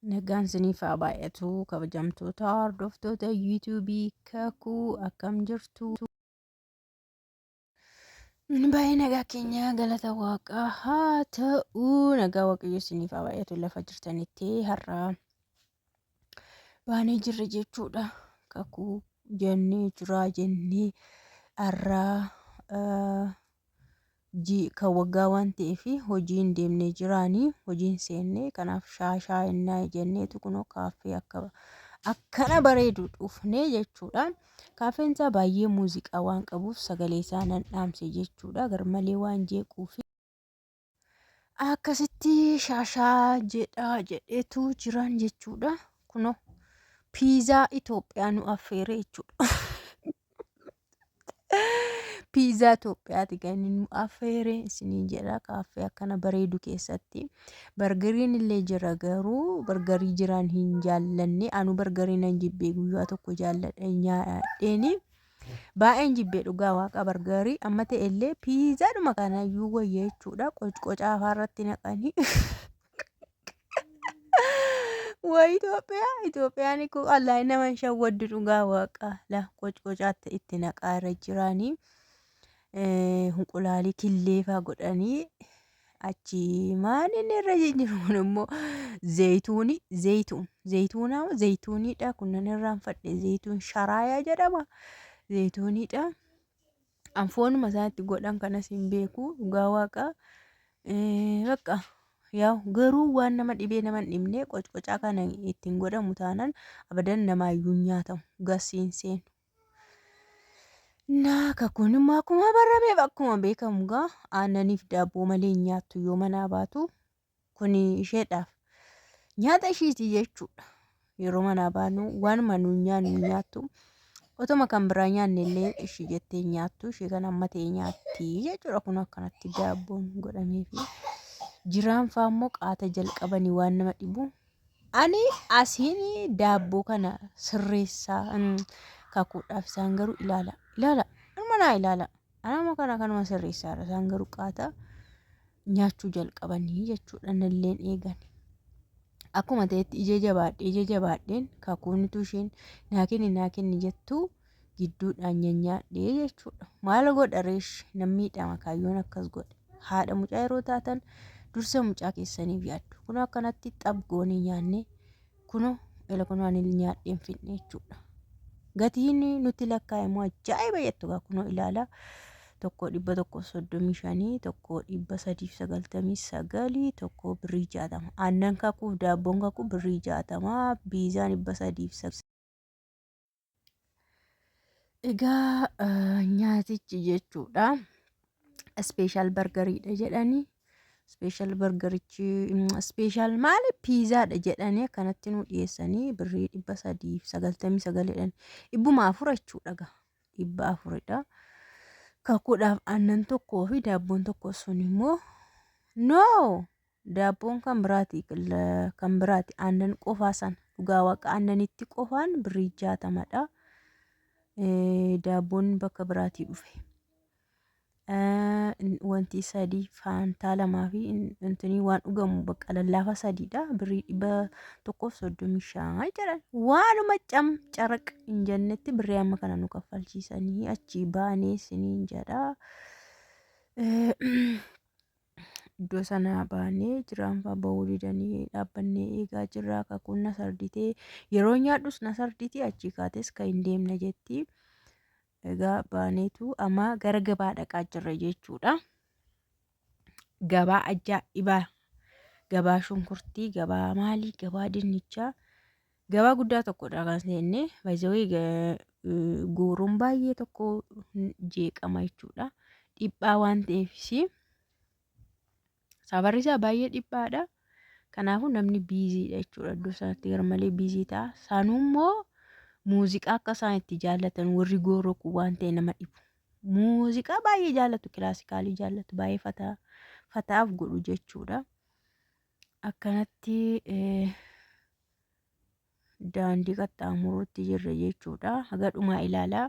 Nagaan isiniif haa baay'atu kabajamtoota hordoftoota yuutuubii kakuu akkam jirtu. Baay'ee nagaa keenya galata waaqaa haa ta'u. Nagaa waaqayyo isiniif haa baay'atu lafa jirtanitti har'a baanee jirra jechuudha. Kakuu jennee jira jennee har'a kan waggaa waan ta'eef hojiin deemnee jiraanii hojiin seennee kanaaf shaashaa innaa jenneetu kunoo kaaffee akkana bareedu dhufnee jechuudha. Kaaffeen isaa baay'ee muuziqaa waan qabuuf sagalee isaa nan dhaamse jechuudha. Garmalee waan jeequuf akkasitti shaashaa jedheetu jiran jechuudha. Kunoo piizaa Itoophiyaa nu affeere jechuudha. Piizaa Itoophiyaati kan inni nu affeere isiniin jedha. Kaaffee akkana bareedu keessatti bargariin illee jira garuu bargarii jiraan hin jaallanne. Anu bargarii nan jibbee guyyaa tokko jaalladha nyaadheeni. Baay'een jibbee dhugaa waaqa bargarii amma ta'e illee piizaadhuma kanayyuu wayya jechuudha. Qocqocaa afaarratti naqanii. Way Itoophiyaan kun Allah nama hin shawwaddu dhugaa waaqa la qocqocaatti itti naqaa irra jiraanii. Hunqulaalii killeefaa godhanii achi maaliin irra jiru kun immoo zeyituuniidha kunnan irraanfadhe zeyituun sharaayaa jedhama zeyituuniidha. Anfoonuma isaatti godhan kanas hin beeku dhugaa waaqa bakka yaa garuu waan nama dhibee nama hin dhibne qocqocaa kana ittiin godhamu taanaan abadan namaayyuu nyaatamu gasiin seenu. Kakuun immoo akkuma barameef akkuma beekamu gaa aannaniif daabboo malee nyaattu yoo manaa baatu kun isheedhaaf nyaata ishiiti jechuudha. Yeroo manaa baanu waanuma nuun nyaattu otuma kan biraa nyaanne illee ishii jettee nyaattu ishee kan amma ta'e nyaatti jechuudha. Kun akkanatti daabboon godhameefi jiraan faammoo qaata jalqabanii waan nama dhibu. Ani asiin daabboo kana sirreessaa kakuudhaaf isaan garuu ilaala ilmanaa ilaala anama kanuma sirreessaadha isaan garuu qaata nyaachuu jalqabanii jechuudha. Nalleen eegan akkuma ta'etti ija jabaadheen kakuunitu isheen naa kenni jettu gidduudhaan nyaadhee jechuudha. Maal godha reesh nammiidhama kaayyoon akkas godhe haadha mucaa yeroo taatan dursa mucaa keessaniif yaaddu. Kunoo akkanatti xabgoonii nyaanne kunoo kunoo ani nyaadheen finne jechuudha. Gatiin nuti lakkaa'emu ajaa'iba jettu kunoo ilaala. Tokko 135 tokko 399 tokko birrii 60 aannan kakuuf daabboon kakuu birrii 60 piizaan 300. Egaa nyaatichi jechuudha ispeeshaal bargariidha jedhanii ispeeshaal bargarichi ispeeshaal maali piizaadha jedhanii akkanatti nu dhiyeessanii birrii 399 dhibbuma afur jechuudha. 400dha. Kakuudhaaf aannan tokkoo fi daabboon tokko sun immoo daabboon kan biraati aannan qofaa sana dhugaa waaqa aannanitti qofaan birrii 60dha. Daabboon bakka biraatii dhufe. Wanti sadii faantaa lamaa fi intini waan dhugamu bakka lallaafa sadiidha birrii 135 jedhan waanuma caraq hin jennetti birrii amma kana nu kaffalchiisanii achi baanee isiniin jedha. Iddoo sanaa baanee jiraanfaa bahuu didanii dhaabbannee eegaa jirra. Kakuun na sarditee yeroo nyaadhus na sarditii achi kaates kan hin deemne jetti. Egaa baaneetu amma gara gabaa dhaqaa jirra jechuudha. Gabaa ajaa'ibaa gabaa shunkurtii gabaa maalii gabaa dinnichaa gabaa guddaa tokkodha kan seenne baay'ee guuruun baay'ee tokko jeeqama jechuudha. Dhiphaa waan ta'eefis safarri isaa baay'ee dhiphaadha. Kanaafuu namni biiziidha jechuudha. Iddoo sanatti garmalee biizii ta'a. Saanummoo muuziqaa akka isaan itti jaallatan warri gooroo waan ta'e nama dhibu. Muuziqaa baay'ee jaallatu kilaasikaalii jaallatu baay'ee fataaf godhu jechuudha. Akkanatti daandii qaxxaamuruutti jirra jechuudha. Haga dhumaa ilaalaa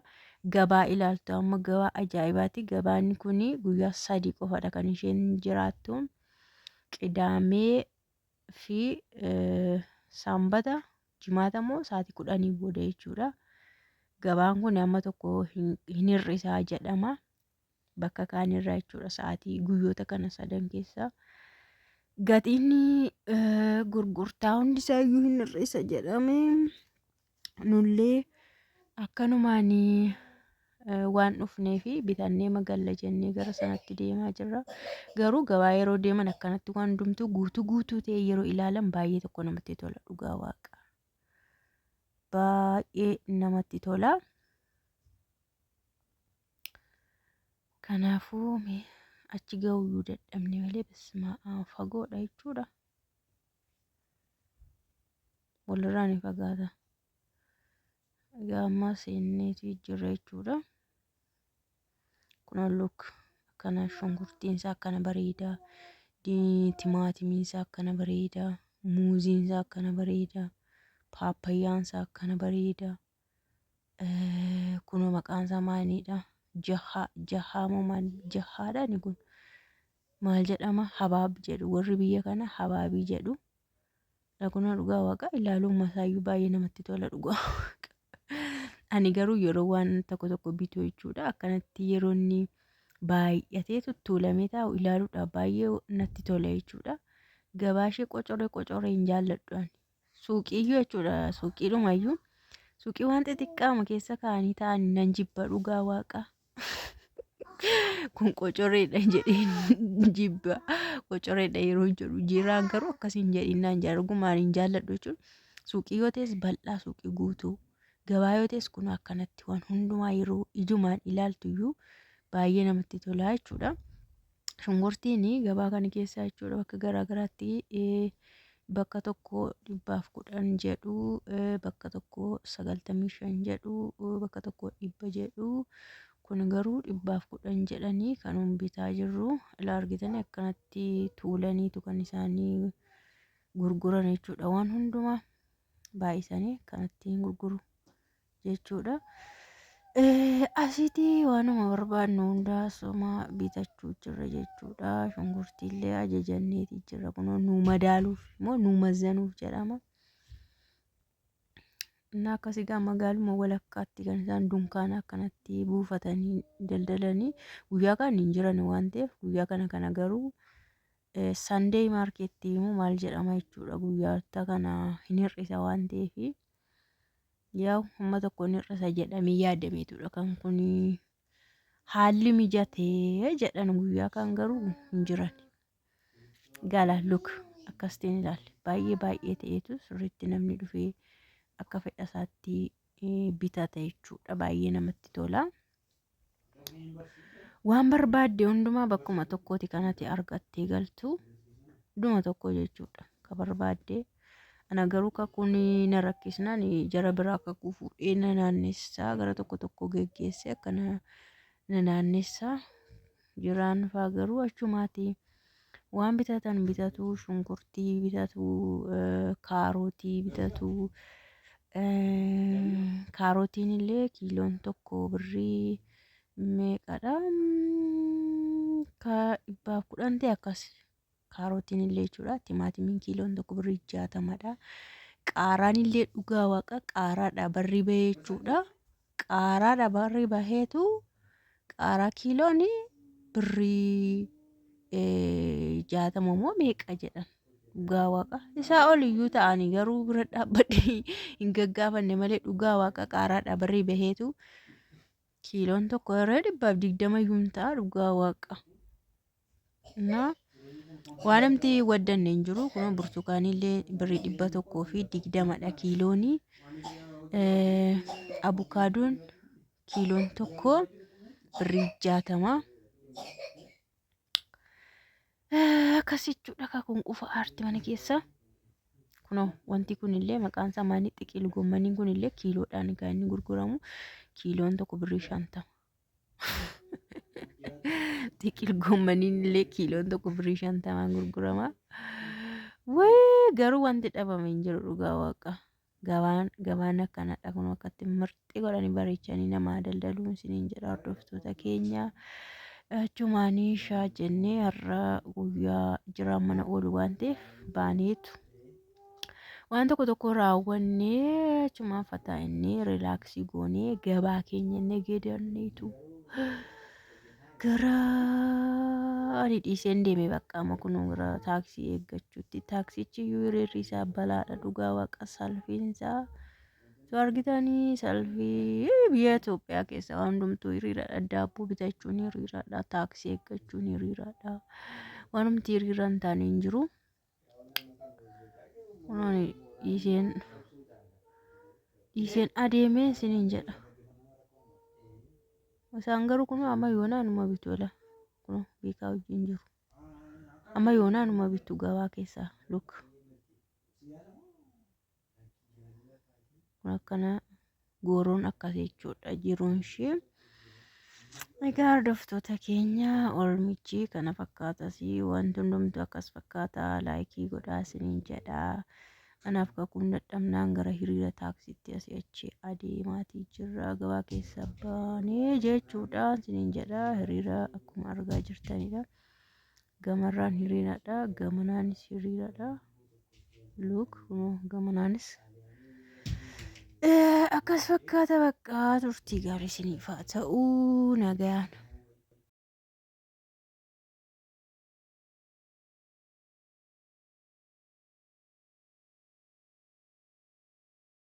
gabaa ilaaltu amma gabaa ajaa'ibaati. Gabaan kun guyyaa 3 qofadha kan isheen jiraattu. Qidaamee fi Sanbata jimaata immoo sa'aatii 10 booda jechuudha. Gabaan kun amma tokko hin hir'isaa jedhama. Bakka kaanirraa jechuudha sa'aatii guyyoota kana sadan keessa. Gatiin gurgurtaa hundisaayyuu hin hir'isa jedhame. Nullee akkanumaan waan dhufnee fi bitannee magalla jennee gara sanatti deemaa jirra. Garuu gabaa yeroo deeman akkanatti waan hundumtuu guutuu ta'e yeroo ilaalan baay'ee tokko namatti tola dhugaa waaqa. Baay'ee namatti tola. Kanaafuu achi ga'uyyuu dadhabne malee bismaa fagoodha jechuudha. Walirraa ni fagaata. Gamma seenneetu jira jechuudha. Kun look akkana shunkurtiin isaa akkana bareeda. Timaatimiin isaa akkana bareeda. Muuziin isaa akkana bareeda. Paappayyaan isaa akkana bareeda. Kun maqaan isaa maalidha? Jahaadha ni kun. Maal jedhama? Habaab jedhu. Warri biyya kana habaabii jedhu. Kun dhugaa waaqa ilaaluun masaayyuu baay'ee namatti tola dhugaa. Ani garuu yeroo waan tokko bituu jechuudha. Akkanatti yeroo inni baay'atee tuttuulamee taa'u ilaaluudhaaf baay'ee natti tola jechuudha. Gabaashee qocoree hin jaalladhu ani. Suuqiiyyuu jechuudha. Suuqiidhumayyuu. Suuqii waan xixiqqaama keessa kaa'anii taa'anii nan jibba dhugaa waaqa. Kun qocoreedha jedhee jibba. Qocoreedha yeroo jedhu jiraan garuu akkasiin jedhinaan argumaan hin jaalladhu jechuudha. Suuqii yoo ta'es bal'aa suuqii guutuu. Gabaa yoo ta'es kun akkanatti waan hundumaa yeroo ijumaan ilaaltuyyuu baay'ee namatti tola jechuudha. Shunkurtiin gabaa kana keessa jechuudha bakka garaagaraatti bakka tokko 110 jedhu, bakka tokko 95 jedhu, bakka tokko 100 jedhu. Kun garuu 110 jedhanii kan bitaa jirru. Ilaa argitanii akkanatti tuulaniitu kan isaanii gurguran jechuudha. Waan hundumaa baay'isanii akkanatti gurguru jechuudha. Asitti waanuma barbaadnu hundaa soma bitachuu jirra jechuudha. Shunkurtiillee ajajanneeti jirra. Kun nu madaaluuf immoo nu mazzanuuf jedhama. እና akkasii gaa magaaluma walakkaatti kan isaan dunkaana akkanatti buufatanii daldalanii guyyaa kan hin jiran waan ta'eef guyyaa kana garuu Sunday markeettii immoo maal jedhama jechuudha. Guyyaata kana hin hir'isa waan ta'eef yaa hamma tokko hin hir'isa jedhamee yaadameetudha kan kun haalli mijatee jedhan guyyaa kan garuu hin jiran. Gaala look akkasitiin ilaalle baay'ee ta'etu sirriitti namni dhufee akka fedha isaatti bitata jechuudha. Baay'ee namatti tola. Waan barbaadde hundumaa bakkuma tokkooti kanatti argattee galtu dhuma tokko jechuudha. Ka barbaadde ana garuu kun na rakkisnaan jara biraa kakuu fuudhee na naannessaa gara tokko geggeessee akkana na naannessaa jiraan faa garuu achumaati. Waan bitatan bitatu shunkurtii bitatu kaarootii bitatu. Kaarotiin illee kiiloon tokko birrii meeqadha? Ka 110 ta'e akkas. Kaarotiin illee jechuudha. Timaatimiin kiiloon tokko birrii 60dha. Qaaraan illee dhugaa waaqa qaaraadha barri bahee jechuudha. Qaaraadha barri baheetu qaaraa kiiloon birrii 60 moo meeqa jedhan. Dhugaa waaqa isaa oliyyuu ta'anii garuu bira dhaabbadhee hin gaggaafanne malee dhugaa waaqa qaaraadha barri baheetu kiiloon tokko irra 120 ta'a dhugaa waaqa. Na waan namti waddanne hin jiru. Kun burtukaanillee birrii 120dha kiilooni. Abukaadoon kiiloon tokko birrii 60. Akkasichuudha kun qufa aarti mana keessa. Kun wanti kunillee maqaan isaa maali? Xiqil gommaniin kunillee kiiloodhaan kan inni gurguramu. Kiiloon tokko birrii 50. Xiqil gommaniin illee kiiloon tokko birrii 50 gurgurama. Wayii garuu wanti dhabame hin jiru dhugaa waaqa. Gabaan akkanadha kun akkatti mirxii godhanii bareechanii nama daldaluun isiniin jedha hordoftoota keenya. Achumaanii shaa jennee har'a guyyaa jiraan mana oolu waan ta'eef baaneetu waan tokko raawwannee achumaan fataa'ennee riilaaksii goonee gabaa keenya inni geeddarneetu gara ani dhiiseen deeme bakka amma kun gara taaksii eeggachuutti taaksichi iyyuu hiriirri isaa balaadha dhugaa waaqa salphiin isaa so argitanii salphii biyya Itoophiyaa keessa waan hundumtuu hiriiradha daabboo bitachuun hiriiradha taaksii eeggachuun hiriiradha waan humti hiriira hin taane hin jiru. Kunooni dhiiseen adeemee isiniin jedha. Isaan garuu kun amma yoonaanuma bitu ala kun beekaa wajjin jiru. Amma yoonaanuma bitu gabaa keessaa look. Kun akkana gooroon akkasii jechuudha jiruun ishee. Egaa hordoftoota keenya oolmichi kana fakkaatas wanti hundumtu akkas fakkaata laayikii godhaa isiniin jedha. Kanaaf kakuun dadhabnaan gara hiriira taaksiitti asii achi adeemaatii jirra gabaa keessa baanee jechuudha isiniin jedha hiriira akkuma argaa jirtanidha. Gamarraan hiriiradha gamanaanis hiriiradha. Look gamanaanis akkas fakkaata bakka turtii gaarii isiniif haa ta'uu nagaan.